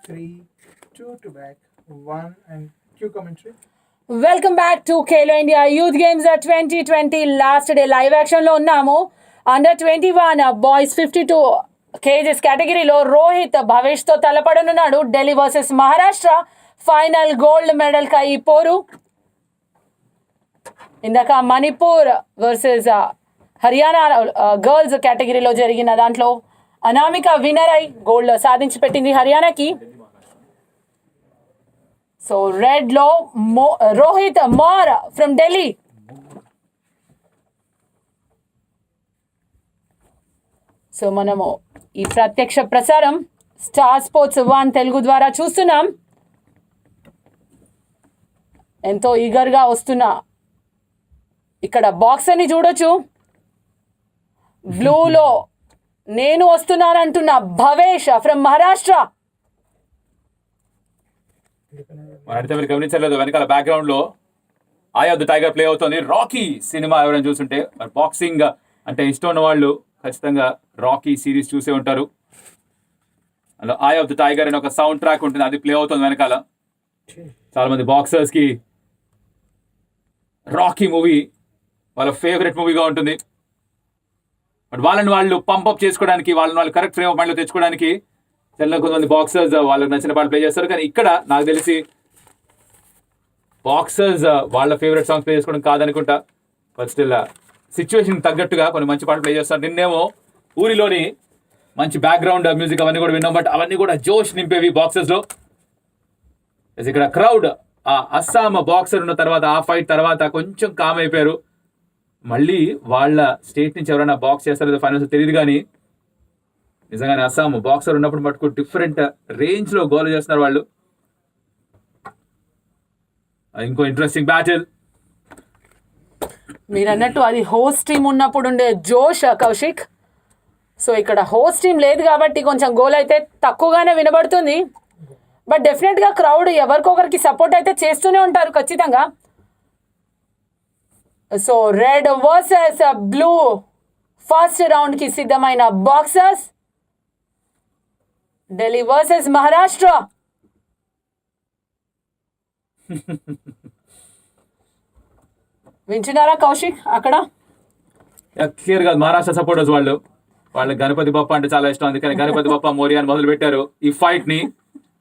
3, 2 to back, 1 and cue commentary. Welcome back to Khelo India youth games 2020 last day live యాక్షన్లో ఉన్నాము. Under 21 boys 52 kgs కేటగిరీలో రోహిత్ భవేష్తో తలపడనున్నాడు. Delhi versus Maharashtra final gold medal కా ఈ పోరు. ఇందాక మణిపూర్ వర్సెస్ హర్యానా గర్ల్స్ కేటగిరీలో జరిగిన దాంట్లో అనామిక విన్నర్ అయి గోల్డ్ సాధించి పెట్టింది హర్యానాకి. సో రెడ్ లో Rohit more from Delhi. So మనము ఈ ప్రత్యక్ష ప్రసారం స్టార్ స్పోర్ట్స్ 1 తెలుగు ద్వారా చూస్తున్నాం. ఎంతో ఈగర్గా వస్తున్న ఇక్కడ బాక్సర్ని చూడొచ్చు. బ్లూలో నేను వస్తున్నానంటున్న భవేష్ ఫ్రమ్ మహారాష్ట్ర. అయితే మీరు గమనించలేదు, వెనకాల బ్యాక్గ్రౌండ్ లో I of the tiger play అవుతుంది. రాకీ సినిమా ఎవరైనా చూస్తుంటే, బాక్సింగ్ అంటే ఇష్టం ఉన్న వాళ్ళు ఖచ్చితంగా రాకీ సిరీస్ చూసే ఉంటారు. అలా ఐ ఆఫ్ ద టైగర్ అని ఒక సౌండ్ ట్రాక్ ఉంటుంది, అది ప్లే అవుతుంది వెనకాల. చాలా మంది బాక్సర్స్ కి రాకీ మూవీ వాళ్ళ ఫేవరెట్ మూవీగా ఉంటుంది. బట్ వాళ్ళని వాళ్ళు పంప్అప్ చేసుకోవడానికి, వాళ్ళని వాళ్ళు కరెక్ట్ ఫ్రేమ్ ఆఫ్ మైండ్లో తెచ్చుకోవడానికి కొంతమంది బాక్సర్స్ వాళ్ళకి నచ్చిన పాటలు ప్లే చేస్తారు. కానీ ఇక్కడ నాకు తెలిసి బాక్సర్స్ వాళ్ళ ఫేవరెట్ సాంగ్స్ ప్లే చేసుకోవడం కాదనుకుంటా. బట్ స్టిల్ సిచ్యువేషన్ తగ్గట్టుగా కొన్ని మంచి పాటలు ప్లే చేస్తారు. నిన్నేమో ఊరిలోని మంచి బ్యాక్గ్రౌండ్ మ్యూజిక్ అవన్నీ కూడా విన్నాం, బట్ అవన్నీ కూడా జోష్ నింపేవి బాక్సర్స్ లో. ఇక్కడ క్రౌడ్ ఆ అస్సాం బాక్సర్ ఉన్న తర్వాత, ఆ ఫైట్ తర్వాత కొంచెం కామ్ అయిపోయారు. మళ్ళీ వాళ్ళ స్టేట్ నుంచి ఎవరైనా బాక్స్ చేస్తారో ఫైనల్స్ తెలియదు, కానీ నిజంగానే అస్సాం బాక్సర్ ఉన్నప్పుడు మటుకు డిఫరెంట్ రేంజ్ లో గోల్ చేస్తున్నారు వాళ్ళు. ఇంకో ఇంట్రెస్టింగ్ బ్యాటిల్. మీరు అన్నట్టు అది హోస్ట్ టీమ్ ఉన్నప్పుడు ఉండే జోష్ కౌశిక్. సో ఇక్కడ హోస్ట్ టీమ్ లేదు కాబట్టి కొంచెం గోల్ అయితే తక్కువగానే వినబడుతుంది. బట్ డెఫినెట్గా క్రౌడ్ ఎవరికొకరికి సపోర్ట్ అయితే చేస్తూనే ఉంటారు ఖచ్చితంగా. So red versus blue first రౌండ్కి సిద్ధమైన బాక్సర్స్. ఢిల్లీ వర్సెస్ మహారాష్ట్ర. వింటున్నారా కౌశిక్? అక్కడ క్లియర్ గా మహారాష్ట్ర సపోర్టర్స్ వాళ్ళకి గణపతి బప్ప అంటే చాలా ఇష్టం, అందుకని గణపతి బప్ప మోరియా అని మొదలు పెట్టారు ఈ ఫైట్ ని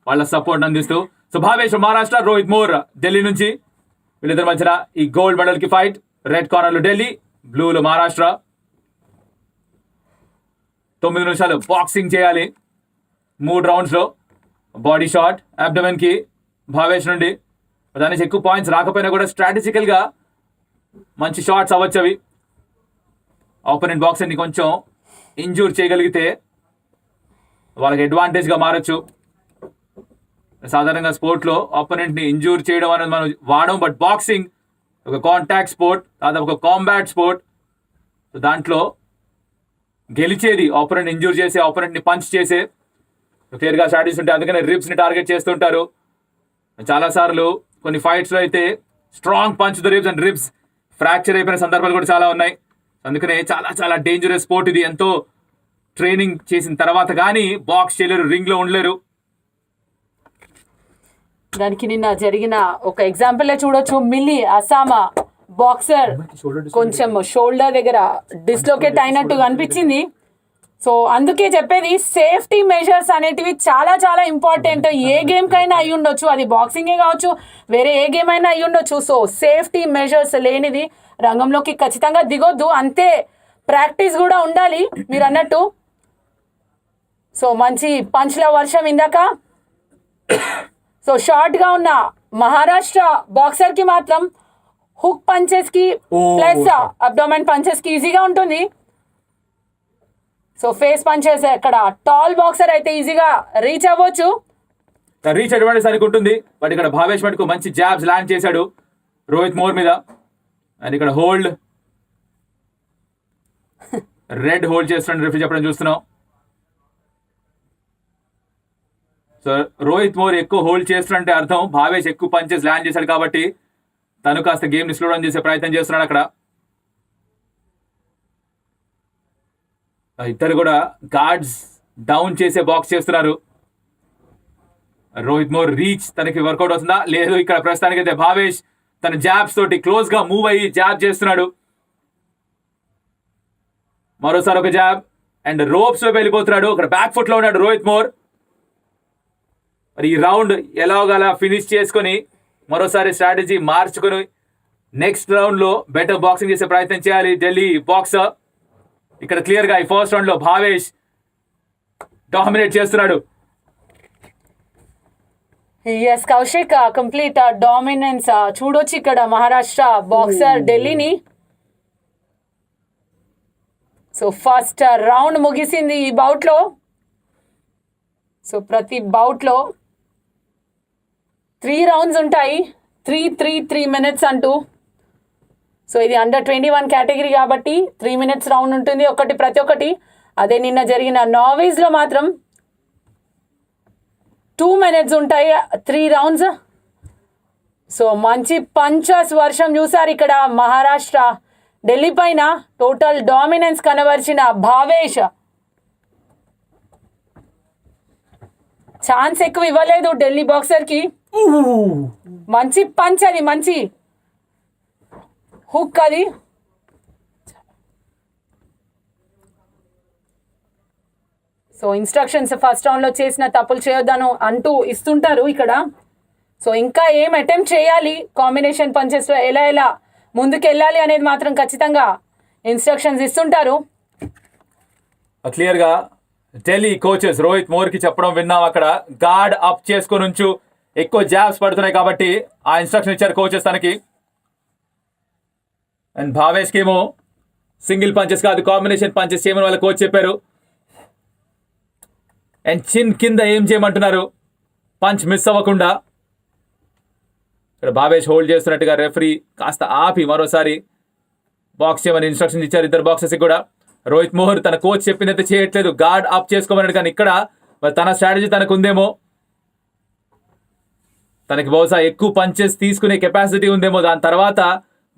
వాళ్ళ సపోర్ట్ అందిస్తూ. సో భావేష్ మహారాష్ట్ర, రోహిత్ మోర్ ఢిల్లీ నుంచి. వీళ్ళిద్దరి మధ్యన ఈ గోల్డ్ మెడల్ కి ఫైట్. రెడ్ కార్నర్ లో ఢిల్లీ, బ్లూలో మహారాష్ట్ర. 9 నిమిషాలు బాక్సింగ్ చేయాలి 3 రౌండ్స్ లో. బాడీ షాట్ అబ్డమెన్ కి భావేష్ నుండి. దాని నుంచి ఎక్కువ పాయింట్స్ రాకపోయినా కూడా స్ట్రాటజికల్ గా మంచి షాట్స్ అవ్వచ్చు అవి. ఆపోనెంట్ బాక్సర్ని కొంచెం ఇంజూర్ చేయగలిగితే వాళ్ళకి అడ్వాంటేజ్ గా మారచ్చు. సాధారణంగా స్పోర్ట్ లో ఆపోనెంట్ ని ఇంజూర్ చేయడం అనేది మనం వాడడం, బట్ బాక్సింగ్ ఒక కాంటాక్ట్ స్పోర్ట్, దాదాపు ఒక కాంబాట్ స్పోర్ట్. దాంట్లో గెలిచేది ఆపోనెంట్ ఇంజూర్ చేసే, ఆపోనెంట్ ని పంచ్ చేసే క్లియర్ గా స్ట్రాటజీస్ ఉంటాయి. అందుకనే రిబ్స్ ని టార్గెట్ చేస్తుంటారు చాలా సార్లు. కొన్ని ఫైట్స్ లో అయితే strong punch the ribs and ribs fracture అయిపోయిన సందర్భాలు కూడా చాలా ఉన్నాయి. అందుకనే చాలా చాలా డేంజరస్ స్పోర్ట్ ఇది. ఎంతో ట్రైనింగ్ చేసిన తర్వాత కానీ బాక్స్ చేయలేరు, రింగ్ లో ఉండలేరు. దానికి నిన్న జరిగిన ఒక ఎగ్జాంపుల్ చూడొచ్చు. మిల్లీ అస్సాం బాక్సర్ కొంచెం షోల్డర్ దగ్గర డిస్లోకేట్ అయినట్టు అనిపించింది. సో అందుకే చెప్పేది సేఫ్టీ మెజర్స్ అనేటివి చాలా చాలా ఇంపార్టెంట్. ఏ గేమ్ కైనా అయి ఉండొచ్చు, అది బాక్సింగే కావచ్చు, వేరే ఏ గేమ్ అయినా అయి ఉండొచ్చు. సో సేఫ్టీ మెజర్స్ లేనిది రంగంలోకి ఖచ్చితంగా దిగొద్దు. అంతే ప్రాక్టీస్ కూడా ఉండాలి మీరు అన్నట్టు. సో మంచి పంచ్ల వర్షం ఇందాక. సో షార్ట్గా ఉన్న మహారాష్ట్ర బాక్సర్కి మాత్రం హుక్ పంచెస్కి ప్లస్ అబ్డోమెన్ పంచెస్కి ఈజీగా ఉంటుంది. సో ఫేస్ పంచెస్ ఇక్కడ టాల్ బాక్సర్ అయితే ఈజీగా రీచ్ అవ్వచ్చు. రీచ్ అడ్వాంటేజ్ సరికి ఉంటుంది. బట్ ఇక్కడ భావేష్ మటుకు మంచి జాబ్స్ ల్యాండ్ చేశాడు రోహిత్ మోర్ మీద. అండ్ ఇక్కడ హోల్డ్ రెడ్ హోల్డ్ చేస్తున్నాడు రిఫరీ చెప్పడం చూస్తున్నాం. సో రోహిత్ మోర్ ఎక్కువ హోల్డ్ చేస్తున్నట్టే అర్థం భావేష్ ఎక్కువ పంచెస్ ల్యాండ్ చేశాడు కాబట్టి తను కాస్త గేమ్ ని స్లో డౌన్ చేసే ప్రయత్నం చేస్తున్నాడు అక్కడ. ఇద్దరు కూడా గార్డ్స్ డౌన్ చేసే బాక్స్ చేస్తున్నారు. రోహిత్ మోర్ రీచ్ తనకి వర్కౌట్ అవుతుందా లేదు. ఇక్కడ ప్రస్తుతానికి అయితే భావేష్ తన జాబ్స్ తోటి క్లోజ్ గా మూవ్ అయ్యి జాబ్ చేస్తున్నాడు. మరోసారి ఒక జాబ్ అండ్ రోప్స్ వైపు వెళ్ళిపోతున్నాడు. అక్కడ బ్యాక్ ఫుట్ లో ఉన్నాడు రోహిత్ మోర్. మరి ఈ రౌండ్ ఎలాగలా ఫినిష్ చేసుకొని మరోసారి స్ట్రాటజీ మార్చుకొని నెక్స్ట్ రౌండ్ లో బెటర్ బాక్సింగ్ చేసే ప్రయత్నం చేయాలి ఢిల్లీ బాక్సర్. ఇక్కడ క్లియర్ గా ఈ ఫస్ట్ రౌండ్ లో భావేష్ డామినేట్ చేస్తున్నాడు. ఎస్ కౌశిక్, కంప్లీట్ డామినెన్స్ చూడొచ్చు ఇక్కడ మహారాష్ట్ర బాక్సర్ ఢిల్లీని. సో ఫస్ట్ రౌండ్ ముగిసింది ఈ బౌట్లో. సో ప్రతి బౌట్లో 3 రౌండ్స్ ఉంటాయి, 3 minutes అంటూ. సో ఇది అండర్-21 కేటగిరీ కాబట్టి 3 minutes రౌండ్ ఉంటుంది ప్రతి ఒక్కటి. అదే నిన్న జరిగిన నార్వేస్లో మాత్రం 2 minutes ఉంటాయి, 3 rounds. సో మంచి పంచస్ వర్షం చూసారు ఇక్కడ మహారాష్ట్ర ఢిల్లీ పైన. టోటల్ డామినెన్స్ కనబరిచిన భావేష్ ఛాన్స్ ఎక్కువ ఇవ్వలేదు ఢిల్లీ బాక్సర్కి. మంచి పంచ్, అది మంచి హుక్ అది. సో ఇన్స్ట్రక్షన్స్ ఫస్ట్ రౌండ్లో చేసిన తప్పులు చేయొద్దాను అంటూ ఇస్తుంటారు ఇక్కడ. సో ఇంకా ఏం అటెంప్ట్ చేయాలి, కాంబినేషన్ పంచెస్ ఎలా ముందుకు వెళ్ళాలి అనేది మాత్రం ఖచ్చితంగా ఇన్స్ట్రక్షన్స్ ఇస్తుంటారు. క్లియర్గా ఢిల్లీ కోచెస్ రోహిత్ మోర్కి చెప్పడం విన్నాం. అక్కడ గార్డ్ అప్ చేసుకొని ఉంచు, ఎక్కువ జాబ్స్ పడుతున్నాయి కాబట్టి ఆ ఇన్స్ట్రక్షన్ ఇచ్చారు కోచెస్ తనకి. అండ్ భావేష్కి ఏమో సింగిల్ పంచెస్ కాదు కాంబినేషన్ పంచెస్ చేయమని వాళ్ళ కోచ్ చెప్పారు. అండ్ చిన్ కింద ఏం చేయమంటున్నారు పంచ్ మిస్ అవ్వకుండా. ఇక్కడ భావేష్ హోల్డ్ చేస్తున్నట్టుగా రెఫరీ కాస్త ఆపి మరోసారి బాక్స్ చేయమని ఇన్స్ట్రక్షన్ ఇచ్చారు ఇద్దరు బాక్సర్స్కి కూడా. రోహిత్ మోహర్ తన కోచ్ చెప్పిందైతే చేయట్లేదు, గార్డ్ అప్ చేసుకోమన్నాడు. కానీ ఇక్కడ తన స్ట్రాటజీ తనకు ఉందేమో, తనకి బహుశా ఎక్కువ పంచెస్ తీసుకునే కెపాసిటీ ఉందేమో. దాని తర్వాత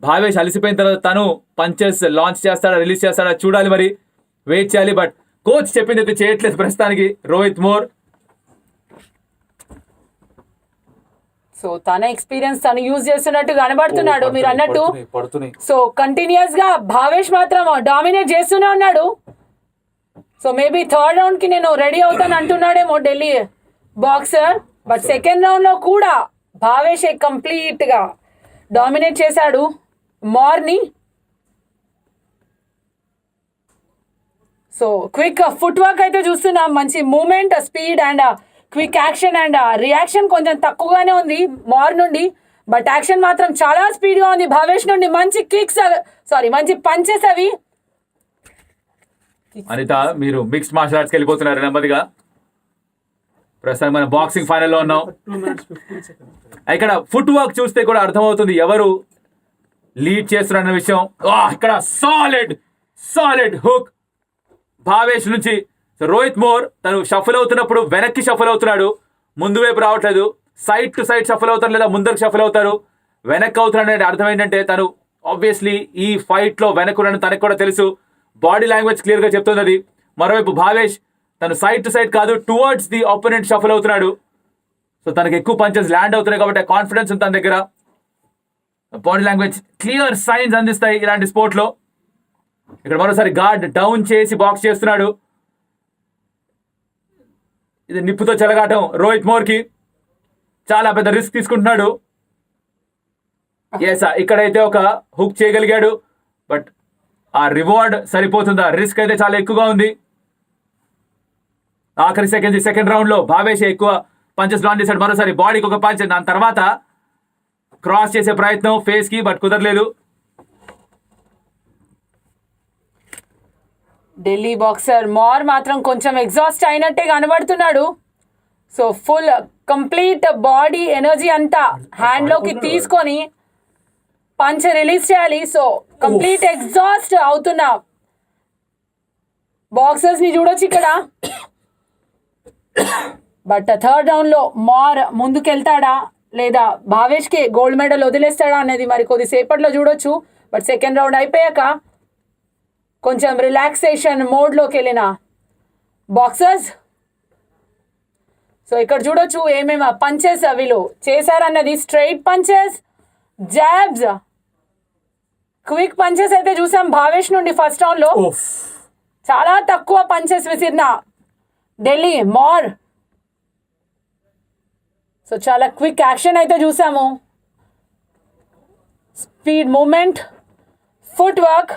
భావేష్ అలసిపోయిన తర్వాత తను పంచెస్ లాంచ్ చేస్తాడా రిలీజ్ చేస్తాడా చూడాలి, మరి వెయిట్ చేయాలి. బట్ కోచ్ చెప్పింది అయితే చేయట్లేదు ప్రస్తుతానికి రోహిత్ మోర్. సో తన ఎక్స్పీరియన్స్ తను యూజ్ చేస్తున్నట్టు కనబడుతున్నాడు మీరు అన్నట్టు. సో కంటిన్యూస్ గా భావేష్ మాత్రం డామినేట్ చేస్తూనే ఉన్నాడు. సో మేబీ థర్డ్ రౌండ్ కి నేను రెడీ అవుతాను అంటున్నాడేమో Delhi boxer. But second round లో కూడా భావేష్ కంప్లీట్ గా డామినేట్ చేశాడు మోర్ని. సో క్విక్ ఫుట్ వర్క్ అయితే చూస్తున్నాం, మంచి moment, speed and quick action and reaction కొంచెం తక్కువగానే ఉంది మోర్ నుండి. బట్ యాక్షన్ మాత్రం చాలా స్పీడ్గా ఉంది భావేష్ నుండి. మంచి కిక్స్, మంచి పంచెస్ అవి. అనిత మీరు మిక్స్డ్ మార్షల్ ఆర్ట్స్కి వెళ్ళిపోతున్నారు నెమ్మదిగా. ప్రస్తుతం మనం బాక్సింగ్ ఫైనల్లో ఉన్నాం. 2 minutes 15 seconds. ఇక్కడ ఫుట్ వర్క్ చూస్తే కూడా అర్థమవుతుంది ఎవరు లీడ్ చేస్తున్నారన్న విషయం. ఇక్కడ సాలిడ్ హుక్ భావేష్ నుంచి. రోహిత్ మోర్ తను షఫల్ అవుతున్నప్పుడు వెనక్కి షఫల్ అవుతున్నాడు, ముందు వైపు రావట్లేదు. సైడ్ టు సైడ్ షఫల్ అవుతారు లేదా ముందరకు షఫల్ అవుతారు, వెనక్కి అవుతున్నాడు అంటే అర్థం ఏంటంటే తను ఆబ్వియస్లీ ఈ ఫైట్లో వెనక్కున్నాడని తనకు కూడా తెలుసు. బాడీ లాంగ్వేజ్ క్లియర్గా చెప్తుంది అది. మరోవైపు భావేష్ తను సైడ్ టు సైడ్ కాదు టువర్డ్స్ ది ఆపోనెంట్ షఫల్ అవుతున్నాడు. సో తనకు ఎక్కువ పంచెస్ ల్యాండ్ అవుతున్నాయి కాబట్టి కాన్ఫిడెన్స్ ఉంది తన దగ్గర. బాడీ లాంగ్వేజ్ క్లియర్ సైన్స్ అందిస్తాయి ఇలాంటి స్పోర్ట్లో. ఇక్కడ మరోసారి గార్డ్ డౌన్ చేసి బాక్స్ చేస్తున్నాడు. ఇది నిప్పుతో చెలగాటం రోహిత్ మోర్కి, చాలా పెద్ద రిస్క్ తీసుకుంటున్నాడు. ఇక్కడైతే ఒక హుక్ చేయగలిగాడు, బట్ ఆ రివార్డ్ సరిపోతుందా? రిస్క్ అయితే చాలా ఎక్కువగా ఉంది. ఆఖరి సెకండ్ రౌండ్ లో భావేష్ ఎక్కువ పంచెస్ లాంచ్ చేశాడు. మరోసారి బాడీకి ఒక పంచ్, దాని తర్వాత క్రాస్ చేసే ప్రయత్నం ఫేస్ కి, బట్ కుదరలేదు. ఢిల్లీ బాక్సర్ మోర్ మాత్రం కొంచెం ఎగ్జాస్ట్ అయినట్టే కనబడుతున్నాడు. So full complete body energy అంతా హ్యాండ్లోకి తీసుకొని పంచ్ రిలీజ్ చేయాలి. సో కంప్లీట్ ఎగ్జాస్ట్ అవుతున్న బాక్సర్స్ని చూడొచ్చు ఇక్కడ. బట్ థర్డ్ రౌండ్లో మోర్ ముందుకెళ్తాడా లేదా భావేష్కి గోల్డ్ మెడల్ వదిలేస్తాడా అనేది మరి కొద్దిసేపట్లో చూడొచ్చు. బట్ సెకండ్ రౌండ్ అయిపోయాక కొంచెం రిలాక్సేషన్ మోడ్లోకి వెళ్ళిన బాక్సర్స్. సో ఇక్కడ చూడొచ్చు ఏమేమి పంచెస్ వీళ్ళు చేశారన్నది. Straight punches, jabs, quick punches అయితే చూసాం భావేష్ నుండి ఫస్ట్ రౌండ్ లో. చాలా తక్కువ పంచెస్ విసిరిన ఢిల్లీ మోర్. సో చాలా క్విక్ యాక్షన్ అయితే చూసాము. స్పీడ్ మూమెంట్, ఫుట్ వర్క్,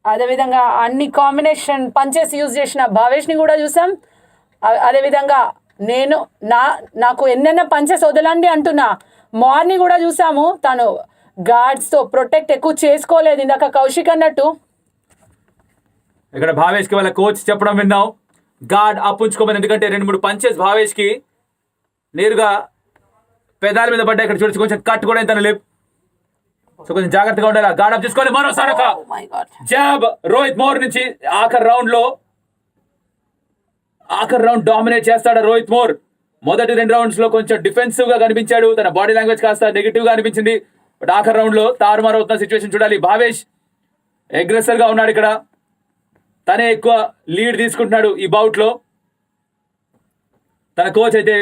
అదేవిధంగా అన్ని కాంబినేషన్ పంచెస్ యూజ్ చేసిన భావేష్ని కూడా చూసాం. అదేవిధంగా నాకు ఎన్నెన్న పంచెస్ వదలండి అంటున్నా మార్ని కూడా చూసాము. తను గార్డ్స్తో ప్రొటెక్ట్ ఎక్కువ చేసుకోలేదు, ఇందాక కౌశిక్ అన్నట్టు. ఇక్కడ భావేష్కి వాళ్ళ కోచ్ చెప్పడం విన్నాం, గార్డ్ అప్పుంచుకోమని. ఎందుకంటే 2-3 పంచెస్ భావేష్కి నేరుగా పెదాల మీద పడ్డాయి. ఇక్కడ చూడొచ్చు కొంచెం కట్ కూడా తన లిప్. సో కొంచెం జాగ్రత్తగా ఉండాలి. గార్డ్ అప్ చేసుకోవాలి. మరోసారి ఒక జాబ్ రోహిత్ మోర్ నుంచి. ఆఖరి రౌండ్ డామినేట్ చేస్తాడు రోహిత్ మోర్. మొదటి 2 రౌండ్స్ లో కొంచెం డిఫెన్సివ్ గా కనిపించాడు, తన బాడీ లాంగ్వేజ్ కాస్త నెగిటివ్ గా అనిపించింది. బట్ ఆఖరి రౌండ్ లో తారుమారు అవుతున్న సిచ్యువేషన్ చూడాలి. భావేష్ అగ్రెసర్ గా ఉన్నాడు ఇక్కడ, తనే ఎక్కువ లీడ్ తీసుకుంటున్నాడు ఈ బౌట్ లో. తన కోచ్ అయితే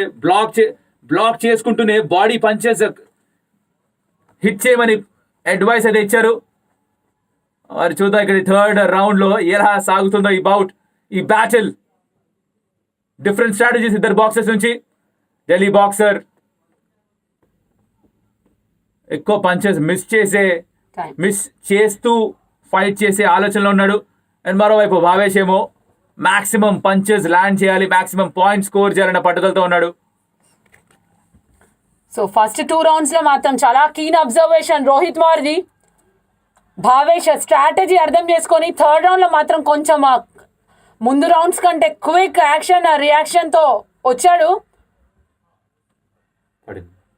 బ్లాక్ చేసుకుంటూనే బాడీ పంచెస్ హిట్ చేయమని అడ్వైస్ అయితే ఇచ్చారు. మరి చూద్దాం ఇక్కడ 3rd రౌండ్ లో ఎలా సాగుతుందో ఈ బౌట్, ఈ బ్యాటిల్. డిఫరెంట్ స్ట్రాటజీస్ ఇద్దరు బాక్సర్స్ నుంచి. ఢిల్లీ బాక్సర్ ఎక్కువ పంచెస్ మిస్ చేస్తూ ఫైట్ చేసే ఆలోచనలో ఉన్నాడు. అండ్ మరోవైపు భావేష్ ఏమో మాక్సిమం పంచెస్ ల్యాండ్ చేయాలి, మాక్సిమం పాయింట్ స్కోర్ చేయాలన్న పట్టుదలతో ఉన్నాడు. సో ఫస్ట్ 2 రౌండ్స్ లో మాత్రం చాలా కీన్ అబ్జర్వేషన్ రోహిత్ మోర్ది. భావేష్ స్ట్రాటజీ అర్థం చేసుకొని 3rd రౌండ్ లో మాత్రం కొంచెం ముందు రౌండ్స్ కంటే క్విక్ యాక్షన్ రియాక్షన్తో వచ్చాడు.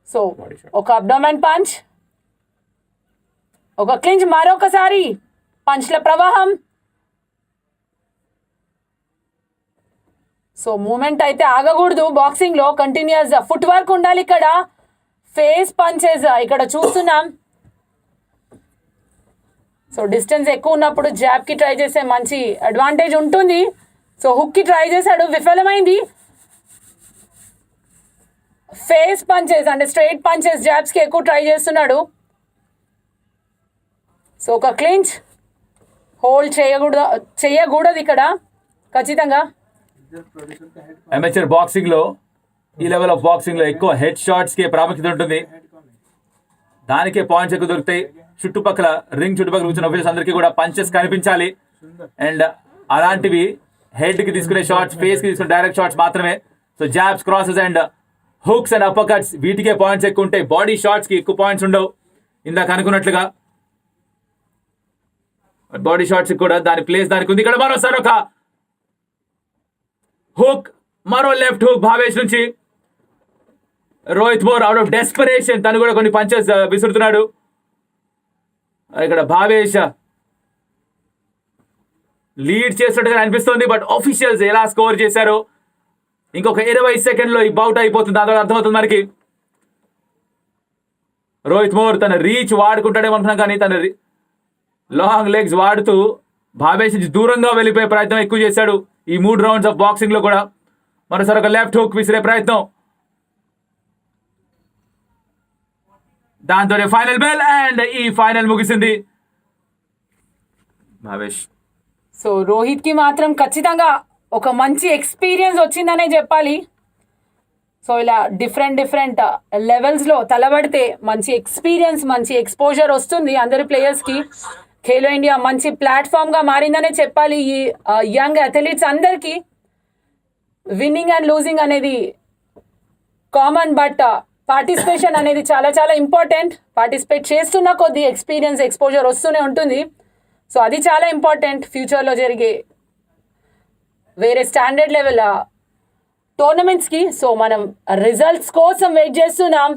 సో ఒక అబ్డోమెన్ పంచ్, ఒక క్లించ్, మరొకసారి పంచ్ల ప్రవాహం. సో మూమెంట్ అయితే ఆగకూడదు బాక్సింగ్ లో, కంటిన్యూస్ ఫుట్ వర్క్ ఉండాలి. ఇక్కడ ఫేస్ పంచెస్ ఇక్కడ చూస్తున్నాం. సో డిస్టెన్స్ ఎక్కువ ఉన్నప్పుడు జాబ్కి ట్రై చేసే మంచి అడ్వాంటేజ్ ఉంటుంది. సో హుక్కి ట్రై చేశాడు, విఫలమైంది. ఫేస్ పంచెస్ అంటే స్ట్రైట్ పంచెస్ జాబ్స్కి ఎక్కువ ట్రై చేస్తున్నాడు. సో ఒక క్లించ్, హోల్డ్ చేయకూడదు ఇక్కడ ఖచ్చితంగా. అమెచర్ బాక్సింగ్ లో, ఈ లెవెల్ ఆఫ్ బాక్సింగ్ లో ఎక్కువ హెడ్ షాట్స్ కి ప్రాముఖ్యత ఉంటుంది. దానికే పాయింట్స్ ఎక్కువ దొరుకుతాయి. చుట్టుపక్కల రింగ్ చుట్టుపక్కల కూర్చున్న ఆఫీసర్స్ అందరికీ కూడా పంచెస్ కనిపించాలి. అండ్ అలాంటివి హెడ్ కి తీసుకునే షాట్స్, ఫేస్ కి తీసుకునే డైరెక్ట్ షాట్స్ మాత్రమే. So jabs, crosses and hooks and uppercuts వీటికే పాయింట్స్ ఎక్కువ ఉంటాయి. బాడీ షాట్స్ కి ఎక్కువ పాయింట్స్ ఉండవు ఇందాక అనుకున్నట్లుగా. బాడీ షాట్స్ కూడా దాని ప్లేస్ దానికి ఉంది. ఇక్కడ మరోసారి ఒక హుక్, మరో లెఫ్ట్ హుక్ భావేష్ నుంచి. Rohit more out of desperation తను కూడా కొన్ని పంచెస్ విసురుతున్నాడు. ఇక్కడ భావేష్ లీడ్ చేసినట్టుగా అనిపిస్తుంది. బట్ ఆఫీషియల్స్ ఎలా స్కోర్ చేశారో, ఇంకొక 20 సెకండ్లో ఈ బౌట్ అయిపోతుంది. దాని అర్థమవుతుంది మనకి. రోహిత్ మోర్ తన రీచ్ వాడుకుంటాడేమో అనుకున్నాం, కానీ తన లాంగ్ లెగ్స్ వాడుతూ భావేష్ నుంచి దూరంగా వెళ్ళిపోయే ప్రయత్నం ఎక్కువ చేశాడు ఈ 3 రౌండ్స్ ఆఫ్ బాక్సింగ్ లో కూడా. మరోసారి ఒక లెఫ్ట్ హుక్ విసిరే ప్రయత్నం, దాంతోనే ఫైనల్ బెల్. అండ్ ఈ ఫైనల్ ముగిసింది భావేష్. సో రోహిత్ కి మాత్రం ఖచ్చితంగా ఒక మంచి ఎక్స్పీరియన్స్ వచ్చిందనే చెప్పాలి. సో ఇలా డిఫరెంట్ లెవెల్స్లో తలబడితే మంచి ఎక్స్పీరియన్స్, మంచి ఎక్స్పోజర్ వస్తుంది అందరి ప్లేయర్స్కి. ఖేలో ఇండియా మంచి ప్లాట్ఫామ్గా మారిందనే చెప్పాలి ఈ యంగ్ అథ్లీట్స్ అందరికీ. విన్నింగ్ అండ్ లూజింగ్ అనేది కామన్, బట్ పార్టిసిపేషన్ అనేది చాలా చాలా ఇంపార్టెంట్. పార్టిసిపేట్ చేస్తున్న కొద్ది ఎక్స్పీరియన్స్, ఎక్స్పోజర్ వస్తూనే ఉంటుంది. సో అది చాలా ఇంపార్టెంట్ ఫ్యూచర్లో జరిగే వేరే స్టాండర్డ్ లెవెల్ టోర్నమెంట్స్కి. సో మనం రిజల్ట్స్ కోసం వెయిట్ చేస్తున్నాం.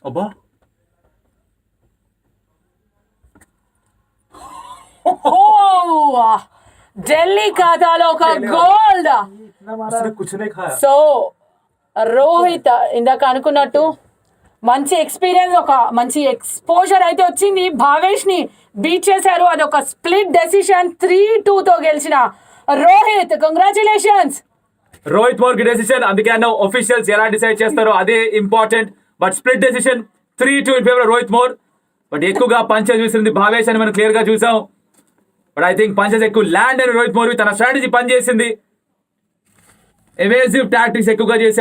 అబ్బా ఢిల్లీ ఖాతాలో ఒక గోల్డ్. इतना मारा कुछ नहीं खाया. సో రోహిత్ ఇందాక అనుకున్నట్టు మంచి ఎక్స్పీరియన్స్, ఒక మంచి ఎక్స్పోజర్ అయితే వచ్చింది. భావేష్ ని బీట్ చేశారు. అది ఒక స్ప్లిట్ డెసిషన్ 3-2తో గెలిచిన రోహిత్. కంగ్రాచులేషన్స్. రోహిత్ మోర్ కి డెసిషన్, అందుకే అన్న ఒఫీషియల్స్ ఎలా డిసైడ్ చేస్తారో అదే important. But split decision 3-2 in favour Rohit more. But ఎక్కువగా పంచెస్ చూసింది భావేష్ అని మనం క్లియర్ గా చూసాం. బట్ ఐ థింక్ పంచెస్ ఎక్కువ ల్యాండ్ అని రోహిత్ మోర్ తన స్ట్రాటజీ పనిచేసింది. ఎవేసివ్ టాక్టిక్స్ ఎక్కువగా చేశారు.